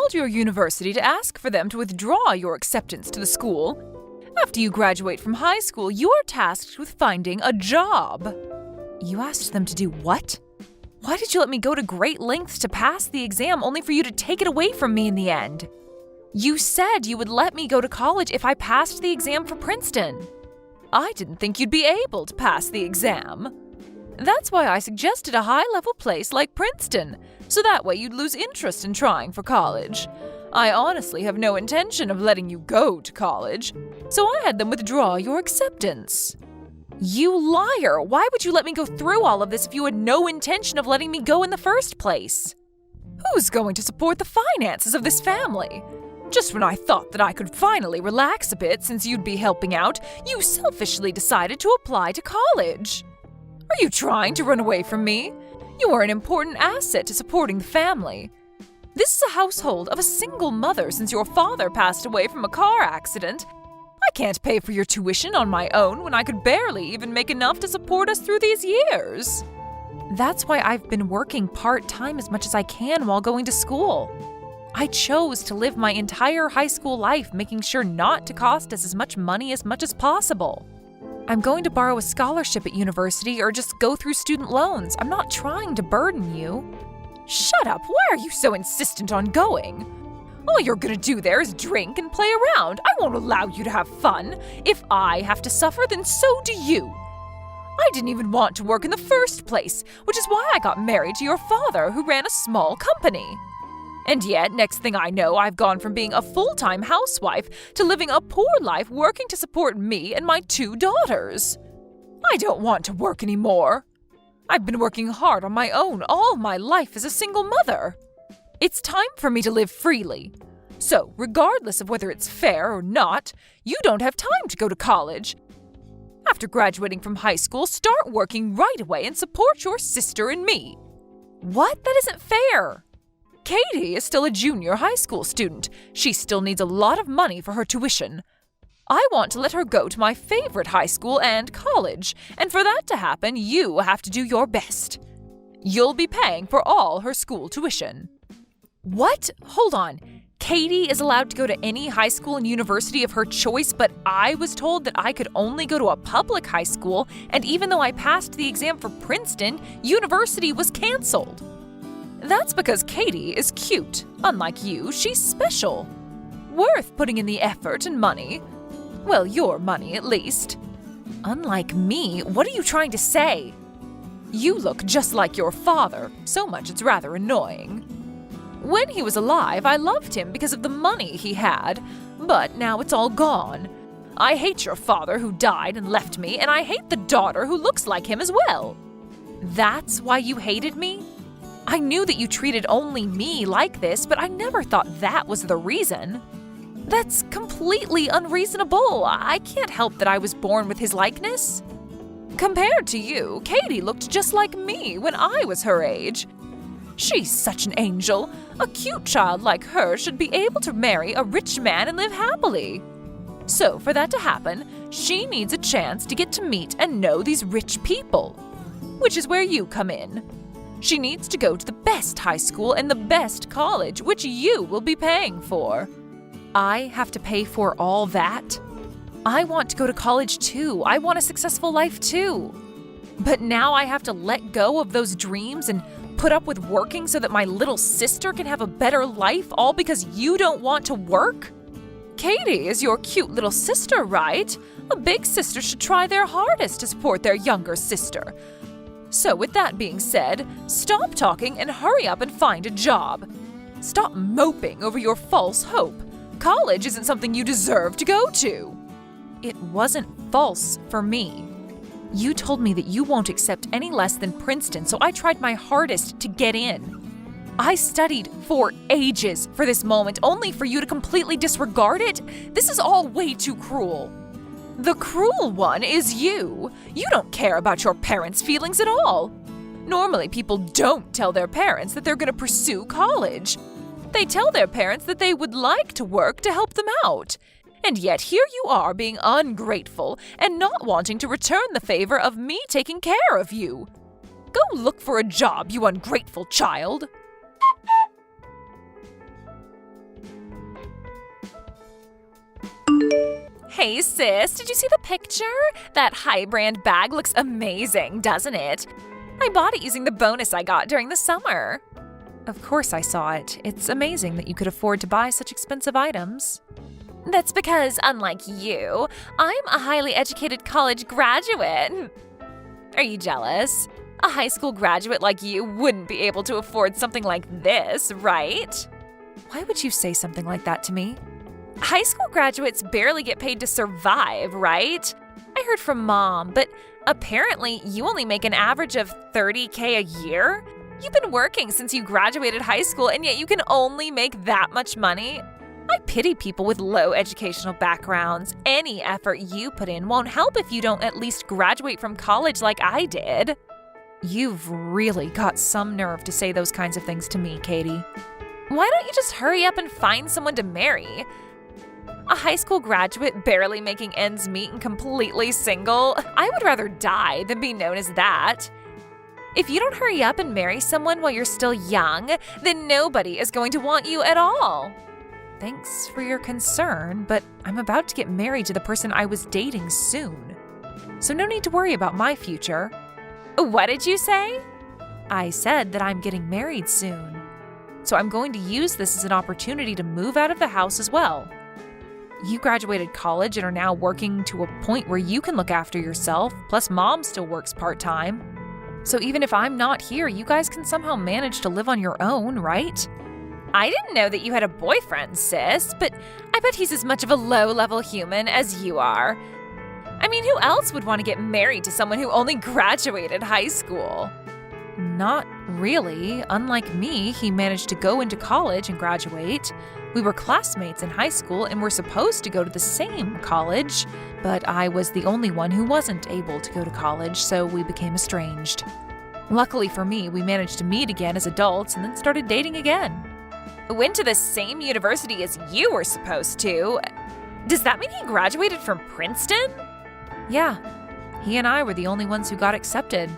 called your university to ask for them to withdraw your acceptance to the school. After you graduate from high school, you are tasked with finding a job. You asked them to do what? Why did you let me go to great lengths to pass the exam only for you to take it away from me in the end? You said you would let me go to college if I passed the exam for Princeton. I didn't think you'd be able to pass the exam. That's why I suggested a high-level place like Princeton, so that way you'd lose interest in trying for college. I honestly have no intention of letting you go to college, so I had them withdraw your acceptance. You liar! Why would you let me go through all of this if you had no intention of letting me go in the first place? Who's going to support the finances of this family? Just when I thought that I could finally relax a bit since you'd be helping out, you selfishly decided to apply to college. Are you trying to run away from me? You are an important asset to supporting the family. This is a household of a single mother since your father passed away from a car accident. I can't pay for your tuition on my own when I could barely even make enough to support us through these years. That's why I've been working part-time as much as I can while going to school. I chose to live my entire high school life making sure not to cost us as much money as possible. I'm going to borrow a scholarship at university or just go through student loans. I'm not trying to burden you. Shut up! Why are you so insistent on going? All you're gonna do there is drink and play around. I won't allow you to have fun. If I have to suffer, then so do you. I didn't even want to work in the first place, which is why I got married to your father, who ran a small company. And yet, next thing I know, I've gone from being a full-time housewife to living a poor life working to support me and my 2 daughters. I don't want to work anymore. I've been working hard on my own all my life as a single mother. It's time for me to live freely. So, regardless of whether it's fair or not, you don't have time to go to college. After graduating from high school, start working right away and support your sister and me. What? That isn't fair. Katie is still a junior high school student. She still needs a lot of money for her tuition. I want to let her go to my favorite high school and college, and for that to happen, you have to do your best. You'll be paying for all her school tuition. What? Hold on. Katie is allowed to go to any high school and university of her choice, but I was told that I could only go to a public high school, and even though I passed the exam for Princeton, university was canceled. That's because Katie is cute. Unlike you, she's special. Worth putting in the effort and money. Well, your money at least. Unlike me, what are you trying to say? You look just like your father, so much it's rather annoying. When he was alive, I loved him because of the money he had, but now it's all gone. I hate your father who died and left me, and I hate the daughter who looks like him as well. That's why you hated me? I knew that you treated only me like this, but I never thought that was the reason. That's completely unreasonable. I can't help that I was born with his likeness. Compared to you, Katie looked just like me when I was her age. She's such an angel. A cute child like her should be able to marry a rich man and live happily. So for that to happen, she needs a chance to get to meet and know these rich people, which is where you come in. She needs to go to the best high school and the best college, which you will be paying for. I have to pay for all that? I want to go to college too. I want a successful life too. But now I have to let go of those dreams and put up with working so that my little sister can have a better life, all because you don't want to work? Katie is your cute little sister, right? A big sister should try their hardest to support their younger sister. So with that being said, stop talking and hurry up and find a job. Stop moping over your false hope. College isn't something you deserve to go to. It wasn't false for me. You told me that you won't accept any less than Princeton, so I tried my hardest to get in. I studied for ages for this moment, only for you to completely disregard it? This is all way too cruel. The cruel one is you. You don't care about your parents' feelings at all. Normally, people don't tell their parents that they're going to pursue college. They tell their parents that they would like to work to help them out. And yet here you are being ungrateful and not wanting to return the favor of me taking care of you. Go look for a job, you ungrateful child. Hey sis, did you see the picture? That high-brand bag looks amazing, doesn't it? I bought it using the bonus I got during the summer. Of course I saw it. It's amazing that you could afford to buy such expensive items. That's because, unlike you, I'm a highly educated college graduate. Are you jealous? A high school graduate like you wouldn't be able to afford something like this, right? Why would you say something like that to me? High school graduates barely get paid to survive, right? I heard from Mom, but apparently you only make an average of $30K a year? You've been working since you graduated high school, and yet you can only make that much money? I pity people with low educational backgrounds. Any effort you put in won't help if you don't at least graduate from college like I did. You've really got some nerve to say those kinds of things to me, Katie. Why don't you just hurry up and find someone to marry? A high school graduate barely making ends meet and completely single? I would rather die than be known as that. If you don't hurry up and marry someone while you're still young, then nobody is going to want you at all. Thanks for your concern, but I'm about to get married to the person I was dating soon. So no need to worry about my future. What did you say? I said that I'm getting married soon. So I'm going to use this as an opportunity to move out of the house as well. You graduated college and are now working to a point where you can look after yourself, plus Mom still works part-time. So even if I'm not here, you guys can somehow manage to live on your own, right? I didn't know that you had a boyfriend, sis, but I bet he's as much of a low-level human as you are. I mean, who else would want to get married to someone who only graduated high school? Not really. Unlike me, he managed to go into college and graduate. We were classmates in high school and were supposed to go to the same college, but I was the only one who wasn't able to go to college, so we became estranged. Luckily for me, we managed to meet again as adults and then started dating again. Went to the same university as you were supposed to. Does that mean he graduated from Princeton? Yeah, he and I were the only ones who got accepted.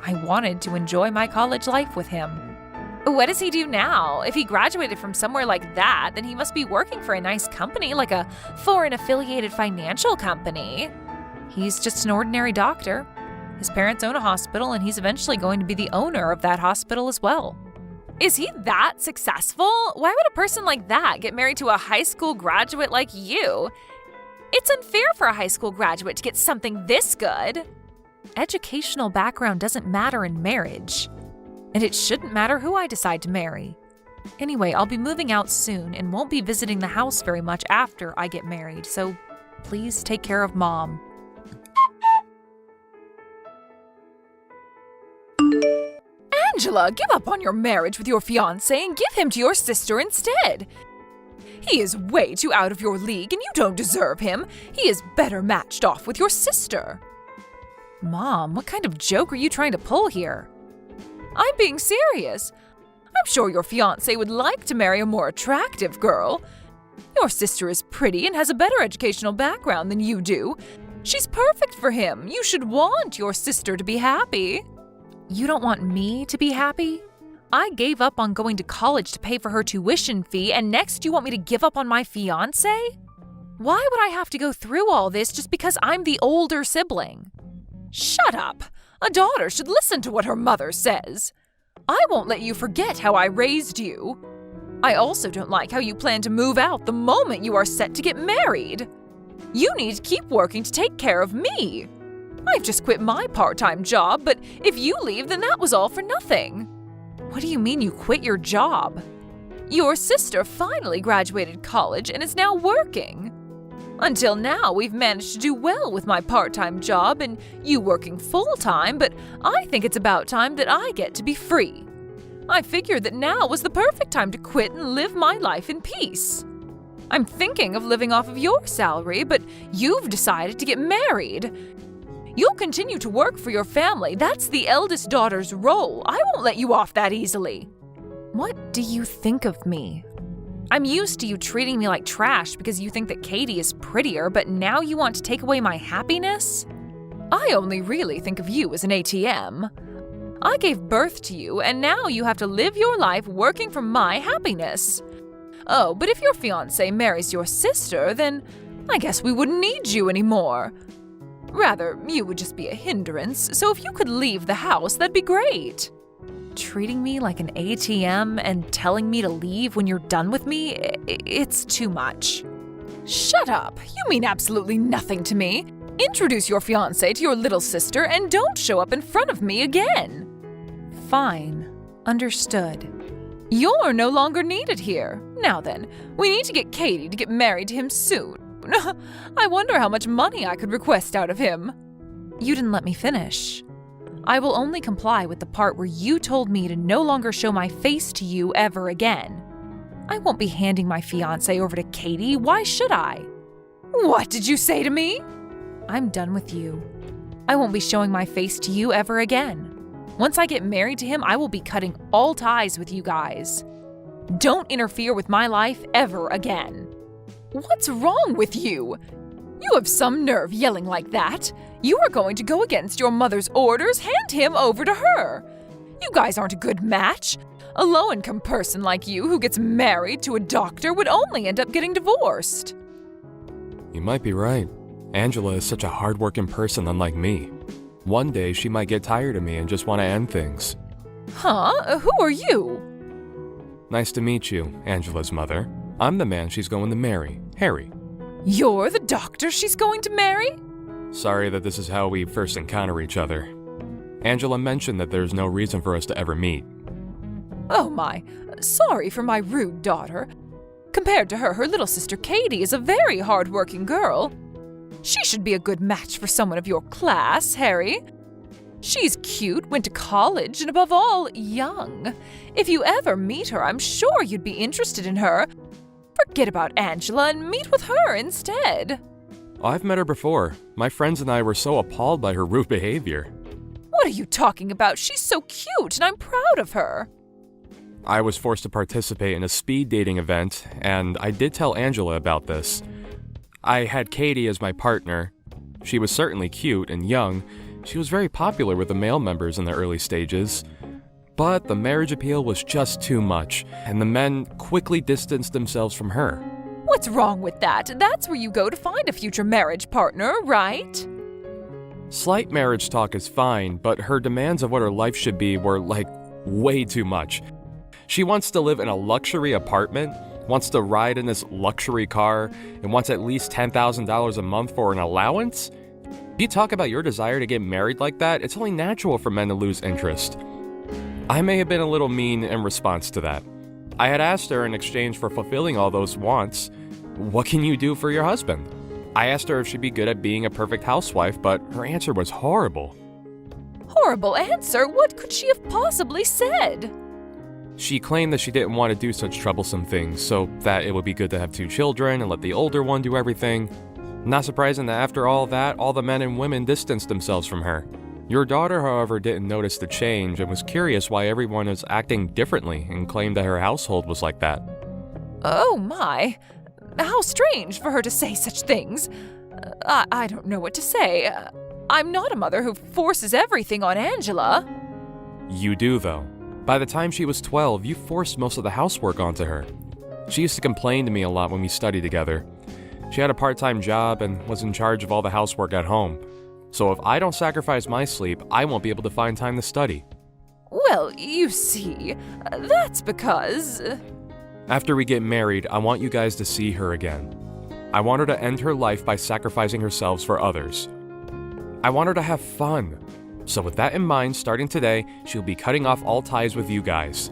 I wanted to enjoy my college life with him. What does he do now? If he graduated from somewhere like that, then he must be working for a nice company, like a foreign-affiliated financial company. He's just an ordinary doctor. His parents own a hospital, and he's eventually going to be the owner of that hospital as well. Is he that successful? Why would a person like that get married to a high school graduate like you? It's unfair for a high school graduate to get something this good. Educational background doesn't matter in marriage. And it shouldn't matter who I decide to marry. Anyway, I'll be moving out soon and won't be visiting the house very much after I get married, so please take care of Mom. Angela, give up on your marriage with your fiancé and give him to your sister instead. He is way too out of your league and you don't deserve him. He is better matched off with your sister. Mom, what kind of joke are you trying to pull here? I'm being serious. I'm sure your fiancé would like to marry a more attractive girl. Your sister is pretty and has a better educational background than you do. She's perfect for him. You should want your sister to be happy. You don't want me to be happy? I gave up on going to college to pay for her tuition fee, and next you want me to give up on my fiancé? Why would I have to go through all this just because I'm the older sibling? Shut up! A daughter should listen to what her mother says. I won't let you forget how I raised you. I also don't like how you plan to move out the moment you are set to get married. You need to keep working to take care of me. I've just quit my part-time job, but if you leave, then that was all for nothing. What do you mean you quit your job? Your sister finally graduated college and is now working. Until now, we've managed to do well with my part-time job and you working full-time, but I think it's about time that I get to be free. I figured that now was the perfect time to quit and live my life in peace. I'm thinking of living off of your salary, but you've decided to get married. You'll continue to work for your family. That's the eldest daughter's role. I won't let you off that easily. What do you think of me? I'm used to you treating me like trash because you think that Katie is prettier, but now you want to take away my happiness? I only really think of you as an ATM. I gave birth to you, and now you have to live your life working for my happiness. Oh, but if your fiancé marries your sister, then I guess we wouldn't need you anymore. Rather, you would just be a hindrance, so if you could leave the house, that'd be great. Treating me like an ATM and telling me to leave when you're done with me, it's too much. Shut up! You mean absolutely nothing to me. Introduce your fiancé to your little sister and don't show up in front of me again. Fine. Understood. You're no longer needed here. Now then, we need to get Katie to get married to him soon. I wonder how much money I could request out of him. You didn't let me finish. I will only comply with the part where you told me to no longer show my face to you ever again. I won't be handing my fiancé over to Katie. Why should I? What did you say to me? I'm done with you. I won't be showing my face to you ever again. Once I get married to him, I will be cutting all ties with you guys. Don't interfere with my life ever again. What's wrong with you? You have some nerve yelling like that. You are going to go against your mother's orders. Hand him over to her. You guys aren't a good match. A low-income person like you who gets married to a doctor would only end up getting divorced. You might be right. Angela is such a hard-working person unlike me. One day she might get tired of me and just want to end things. Huh? Who are you? Nice to meet you, Angela's mother. I'm the man she's going to marry, Harry. You're the doctor she's going to marry? Sorry that this is how we first encounter each other. Angela mentioned that there's no reason for us to ever meet. Oh my, sorry for my rude daughter. Compared to her little sister Katie is a very hard-working girl. She should be a good match for someone of your class, Harry. She's cute, went to college, and above all, young. If you ever meet her, I'm sure you'd be interested in her. Forget about Angela and meet with her instead. I've met her before. My friends and I were so appalled by her rude behavior. What are you talking about? She's so cute, and I'm proud of her. I was forced to participate in a speed dating event, and I did tell Angela about this. I had Katie as my partner. She was certainly cute and young. She was very popular with the male members in the early stages. But the marriage appeal was just too much, and the men quickly distanced themselves from her. What's wrong with that? That's where you go to find a future marriage partner, right? Slight marriage talk is fine, but her demands of what her life should be were, way too much. She wants to live in a luxury apartment, wants to ride in this luxury car, and wants at least $10,000 a month for an allowance? If you talk about your desire to get married like that, it's only natural for men to lose interest. I may have been a little mean in response to that. I had asked her in exchange for fulfilling all those wants, what can you do for your husband? I asked her if she'd be good at being a perfect housewife, but her answer was horrible. Horrible answer? What could she have possibly said? She claimed that she didn't want to do such troublesome things, so that it would be good to have 2 children and let the older one do everything. Not surprising that after all that, all the men and women distanced themselves from her. Your daughter, however, didn't notice the change and was curious why everyone was acting differently and claimed that her household was like that. Oh my, how strange for her to say such things. I don't know what to say. I'm not a mother who forces everything on Angela. You do, though. By the time she was 12, you forced most of the housework onto her. She used to complain to me a lot when we studied together. She had a part-time job and was in charge of all the housework at home. So if I don't sacrifice my sleep, I won't be able to find time to study. Well, you see, that's because... After we get married, I want you guys to see her again. I want her to end her life by sacrificing herself for others. I want her to have fun. So with that in mind, starting today, she'll be cutting off all ties with you guys.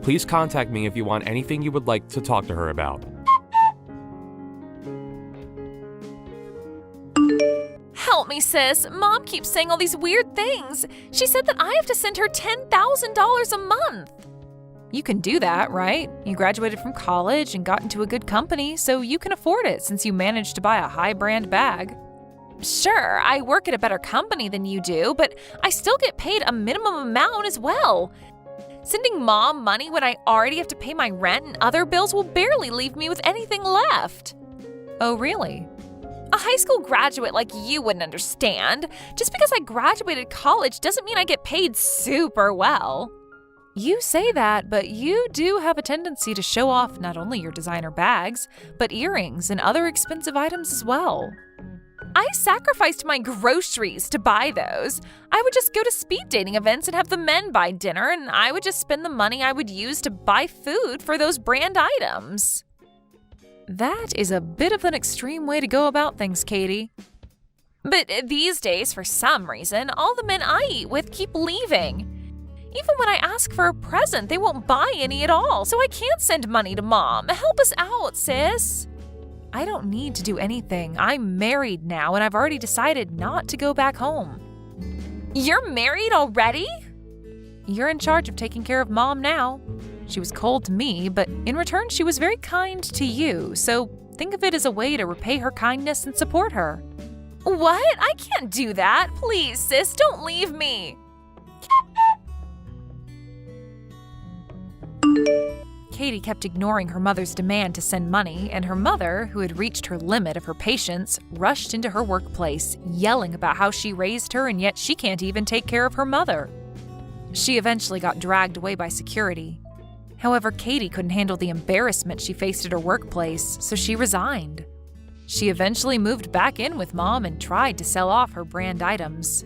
Please contact me if you want anything you would like to talk to her about. Help me, sis. Mom keeps saying all these weird things. She said that I have to send her $10,000 a month. You can do that, right? You graduated from college and got into a good company, so you can afford it since you managed to buy a high-brand bag. Sure, I work at a better company than you do, but I still get paid a minimum amount as well. Sending Mom money when I already have to pay my rent and other bills will barely leave me with anything left. Oh, really? A high school graduate like you wouldn't understand. Just because I graduated college doesn't mean I get paid super well. You say that, but you do have a tendency to show off not only your designer bags, but earrings and other expensive items as well. I sacrificed my groceries to buy those. I would just go to speed dating events and have the men buy dinner, and I would just spend the money I would use to buy food for those brand items. That is a bit of an extreme way to go about things, Katie. But these days, for some reason, all the men I eat with keep leaving. Even when I ask for a present, they won't buy any at all, so I can't send money to Mom. Help us out, sis. I don't need to do anything. I'm married now, and I've already decided not to go back home. You're married already? You're in charge of taking care of Mom now. She was cold to me, but in return, she was very kind to you, so think of it as a way to repay her kindness and support her. What? I can't do that. Please, sis, don't leave me. Katie kept ignoring her mother's demand to send money, and her mother, who had reached her limit of her patience, rushed into her workplace, yelling about how she raised her and yet she can't even take care of her mother. She eventually got dragged away by security. However, Katie couldn't handle the embarrassment she faced at her workplace, so she resigned. She eventually moved back in with Mom and tried to sell off her brand items.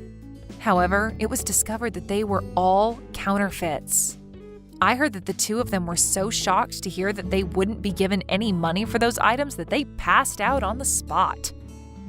However, it was discovered that they were all counterfeits. I heard that the two of them were so shocked to hear that they wouldn't be given any money for those items that they passed out on the spot.